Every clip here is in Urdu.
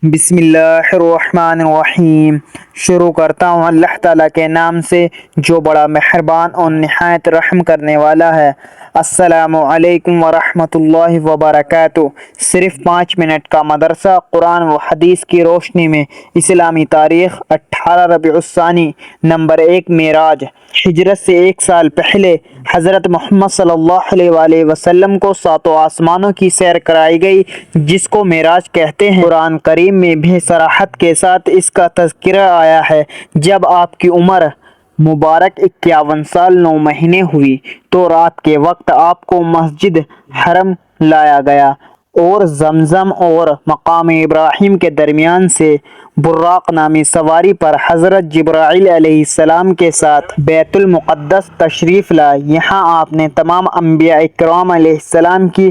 بسم اللہ الرحمن الرحیم۔ شروع کرتا ہوں اللہ تعالیٰ کے نام سے جو بڑا مہربان اور نہایت رحم کرنے والا ہے۔ السلام علیکم ورحمۃ اللہ وبرکاتہ۔ صرف 5 منٹ کا مدرسہ قرآن و حدیث کی روشنی میں اسلامی تاریخ 18 ربیع الثانی نمبر 1 معراج۔ ہجرت سے 1 سال پہلے حضرت محمد صلی اللہ علیہ وآلہ وسلم کو 7 آسمانوں کی سیر کرائی گئی، جس کو معراج کہتے ہیں۔ قرآن کریم میں بھی صراحت کے ساتھ اس کا تذکرہ آیا ہے۔ جب آپ کی عمر مبارک 51 سال 9 مہینے ہوئی تو رات کے وقت آپ کو مسجد حرم لایا گیا اور زمزم اور مقام ابراہیم کے درمیان سے براق نامی سواری پر حضرت جبرائیل علیہ السلام کے ساتھ بیت المقدس تشریف لائے۔ یہاں آپ نے تمام انبیاء اکرام علیہ السلام کی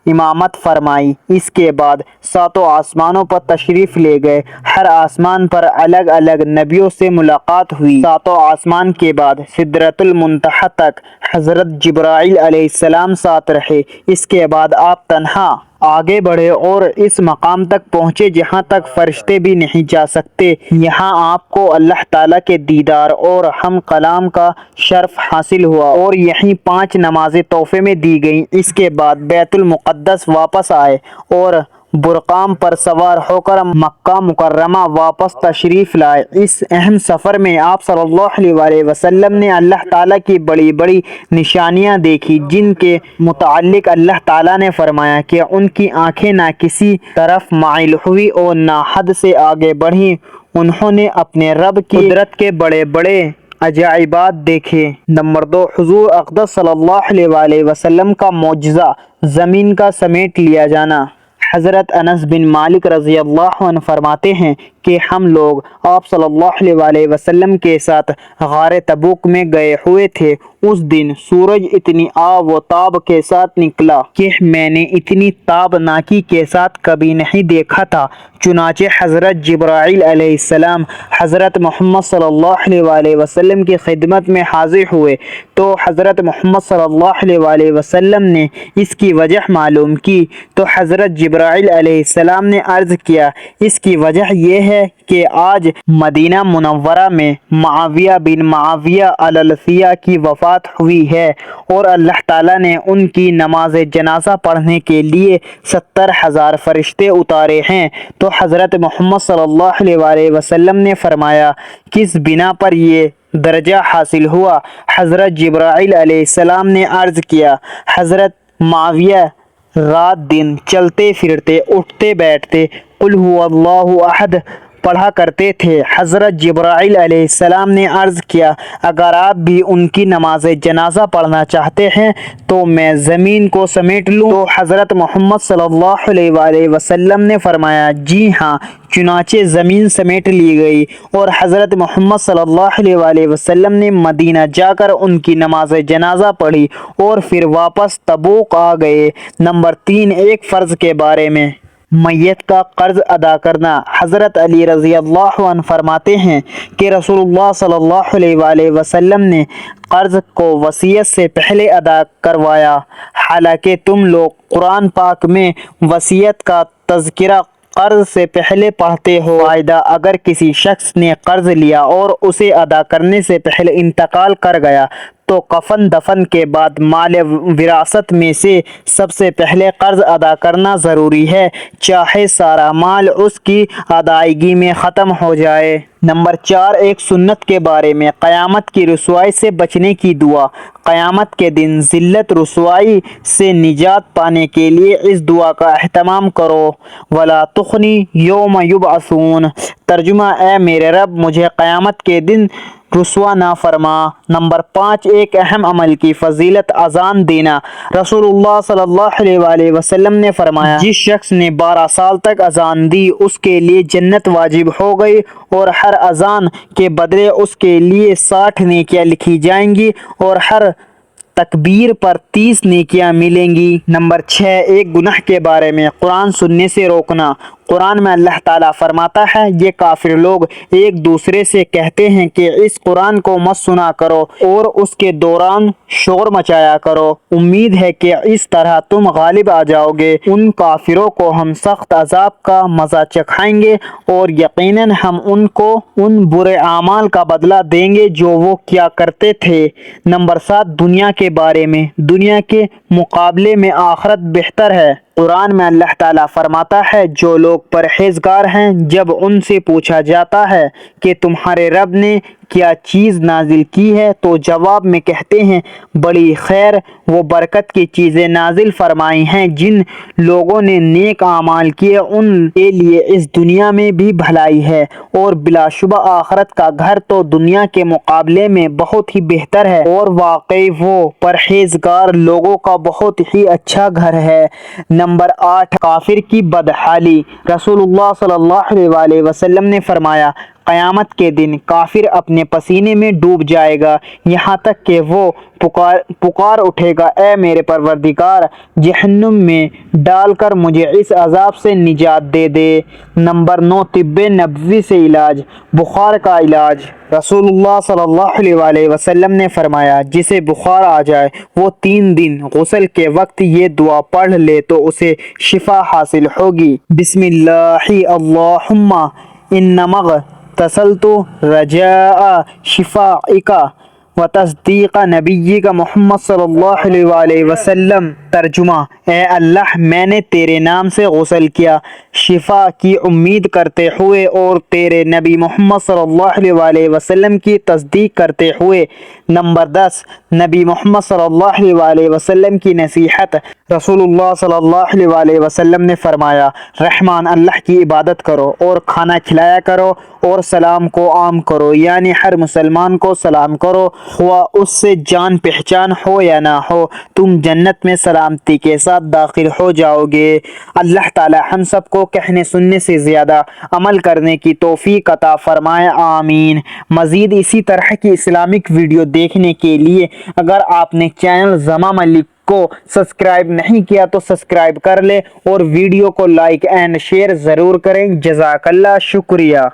امامت فرمائی۔ اس کے بعد 7 آسمانوں پر تشریف لے گئے۔ ہر آسمان پر الگ الگ نبیوں سے ملاقات ہوئی۔ 7 آسمان کے بعد سدرۃ المنتہا تک حضرت جبرائیل علیہ السلام ساتھ رہے۔ اس کے بعد آپ تنہا آگے بڑھے اور اس مقام تک پہنچے جہاں تک فرشتے بھی نہیں جا سکتے۔ یہاں آپ کو اللہ تعالیٰ کے دیدار اور ہم کلام کا شرف حاصل ہوا اور یہیں 5 نمازیں تحفے میں دی گئیں۔ اس کے بعد بیت المقدس واپس آئے اور برقام پر سوار ہو کر مکہ مکرمہ واپس تشریف لائے۔ اس اہم سفر میں آپ صلی اللہ علیہ وآلہ وسلم نے اللہ تعالیٰ کی بڑی بڑی نشانیاں دیکھی، جن کے متعلق اللہ تعالیٰ نے فرمایا کہ ان کی آنکھیں نہ کسی طرف مائل ہوئی اور نہ حد سے آگے بڑھیں۔ انہوں نے اپنے رب کی قدرت کے بڑے بڑے عجائبات دیکھے۔ نمبر 2، حضور اقدس صلی اللہ علیہ وآلہ وسلم کا معجزہ، زمین کا سمیٹ لیا جانا۔ حضرت انس بن مالک رضی اللہ عنہ فرماتے ہیں کہ ہم لوگ آپ صلی اللہ علیہ وآلہ وسلم کے ساتھ غار تبوک میں گئے ہوئے تھے۔ اس دن سورج اتنی آب و تاب کے ساتھ نکلا کہ میں نے اتنی تابناکی کے ساتھ کبھی نہیں دیکھا تھا۔ چنانچہ حضرت جبرائیل علیہ السلام حضرت محمد صلی اللہ علیہ وآلہ وسلم کی خدمت میں حاضر ہوئے تو حضرت محمد صلی اللہ علیہ وآلہ وسلم نے اس کی وجہ معلوم کی تو حضرت جبرائیل علیہ السلام نے عرض کیا، اس کی وجہ یہ ہے کہ آج مدینہ منورہ میں معاویہ بن معاویہ الالفیہ کی وفات ہوئی ہے اور اللہ تعالیٰ نے ان کی نماز جنازہ پڑھنے کے لیے 70,000 فرشتے اتارے ہیں۔ تو حضرت محمد صلی اللہ علیہ وآلہ وسلم نے فرمایا، کس بنا پر یہ درجہ حاصل ہوا؟ حضرت جبرائیل علیہ السلام نے عرض کیا، حضرت معاویہ رات دن چلتے پھرتے اٹھتے بیٹھتے قل هو اللہ احد پڑھا کرتے تھے۔ حضرت جبرائیل علیہ السلام نے عرض کیا، اگر آپ بھی ان کی نماز جنازہ پڑھنا چاہتے ہیں تو میں زمین کو سمیٹ لوں؟ تو حضرت محمد صلی اللہ علیہ وآلہ وسلم نے فرمایا، جی ہاں۔ چنانچہ زمین سمیٹ لی گئی اور حضرت محمد صلی اللہ علیہ وآلہ وسلم نے مدینہ جا کر ان کی نماز جنازہ پڑھی اور پھر واپس تبوک آ گئے۔ نمبر 3، ایک فرض کے بارے میں، میت کا قرض ادا کرنا۔ حضرت علی رضی اللہ عنہ فرماتے ہیں کہ رسول اللہ صلی اللہ علیہ وآلہ وسلم نے قرض کو وصیت سے پہلے ادا کروایا۔ حالانکہ تم لوگ قرآن پاک میں وصیت کا تذکرہ قرض سے پہلے پڑھتے ہو۔ فائدہ، اگر کسی شخص نے قرض لیا اور اسے ادا کرنے سے پہلے انتقال کر گیا تو کفن دفن کے بعد مال وراثت میں سے سب سے پہلے قرض ادا کرنا ضروری ہے، چاہے سارا مال اس کی ادائیگی میں ختم ہو جائے۔ نمبر 4، ایک سنت کے بارے میں، قیامت کی رسوائی سے بچنے کی دعا۔ قیامت کے دن ذلت رسوائی سے نجات پانے کے لیے اس دعا کا اہتمام کرو، وَلَا تُخْنِ يَوْمَ يُبْعَثُونَ۔ ترجمہ، اے میرے رب مجھے قیامت کے دن رسوا نہ فرما۔ نمبر 5، ایک اہم عمل کی فضیلت، اذان دینا۔ رسول اللہ صلی اللہ علیہ وآلہ وسلم نے فرمایا، جس شخص نے 12 سال تک اذان دی اس کے لیے جنت واجب ہو گئی اور ہر اذان کے بدلے اس کے لیے 60 نیکیاں لکھی جائیں گی اور ہر تکبیر پر 30 نیکیاں ملیں گی۔ نمبر 6، ایک گناہ کے بارے میں، قرآن سننے سے روکنا۔ قرآن میں اللہ تعالیٰ فرماتا ہے یہ کافر لوگ ایک دوسرے سے کہتے ہیں کہ اس قرآن کو مت سنا کرو اور اس کے دوران شور مچایا کرو، امید ہے کہ اس طرح تم غالب آ جاؤ گے۔ ان کافروں کو ہم سخت عذاب کا مزہ چکھائیں گے اور یقیناً ہم ان کو ان برے اعمال کا بدلہ دیں گے جو وہ کیا کرتے تھے۔ نمبر 7، دنیا کے بارے میں۔ دنیا کے مقابلے میں آخرت بہتر ہے۔ قرآن میں اللہ تعالیٰ فرماتا ہے جو لوگ پرہیزگار ہیں جب ان سے پوچھا جاتا ہے کہ تمہارے رب نے کیا چیز نازل کی ہے تو جواب میں کہتے ہیں بڑی خیر و برکت کی چیزیں نازل فرمائی ہیں۔ جن لوگوں نے نیک اعمال کیے ان کے لیے اس دنیا میں بھی بھلائی ہے اور بلا شبہ آخرت کا گھر تو دنیا کے مقابلے میں بہت ہی بہتر ہے اور واقعی وہ پرہیزگار لوگوں کا بہت ہی اچھا گھر ہے۔ نمبر 8، کافر کی بدحالی۔ رسول اللہ صلی اللہ علیہ وسلم نے فرمایا قیامت کے دن کافر اپنے پسینے میں ڈوب جائے گا یہاں تک کہ وہ پکار اٹھے گا اے میرے پروردگار جہنم میں ڈال کر مجھے اس عذاب سے نجات دے دے۔ نمبر 9، طب نبوی سے علاج۔ بخار کا علاج۔ رسول اللہ صلی اللہ علیہ وسلم نے فرمایا جسے بخار آ جائے وہ 3 دن غسل کے وقت یہ دعا پڑھ لے تو اسے شفا حاصل ہوگی۔ بسم اللہ اللہم انما اغتسلت رجاء شفائک و تصدیق نبیک محمد صلی اللہ علیہ وسلم۔ ترجمہ، اے اللہ میں نے تیرے نام سے غسل کیا شفا کی امید کرتے ہوئے اور تیرے نبی محمد صلی اللہ علیہ وسلم کی تصدیق کرتے ہوئے۔ نمبر 10، نبی محمد صلی اللہ علیہ وسلم کی نصیحت۔ رسول اللہ صلی اللہ علیہ وسلم نے فرمایا رحمان اللہ کی عبادت کرو اور کھانا کھلایا کرو اور سلام کو عام کرو، یعنی ہر مسلمان کو سلام کرو خواہ اس سے جان پہچان ہو یا نہ ہو، تم جنت میں سلامتی کے ساتھ داخل ہو جاؤ گے۔ اللہ تعالی ہم سب کو کہنے سننے سے زیادہ عمل کرنے کی توفیق عطا فرمائے، آمین۔ مزید اسی طرح کی اسلامک ویڈیو دیکھنے کے لیے اگر آپ نے چینل زما ملک کو سبسکرائب نہیں کیا تو سبسکرائب کر لے اور ویڈیو کو لائک اینڈ شیئر ضرور کریں۔ جزاک اللہ، شکریہ۔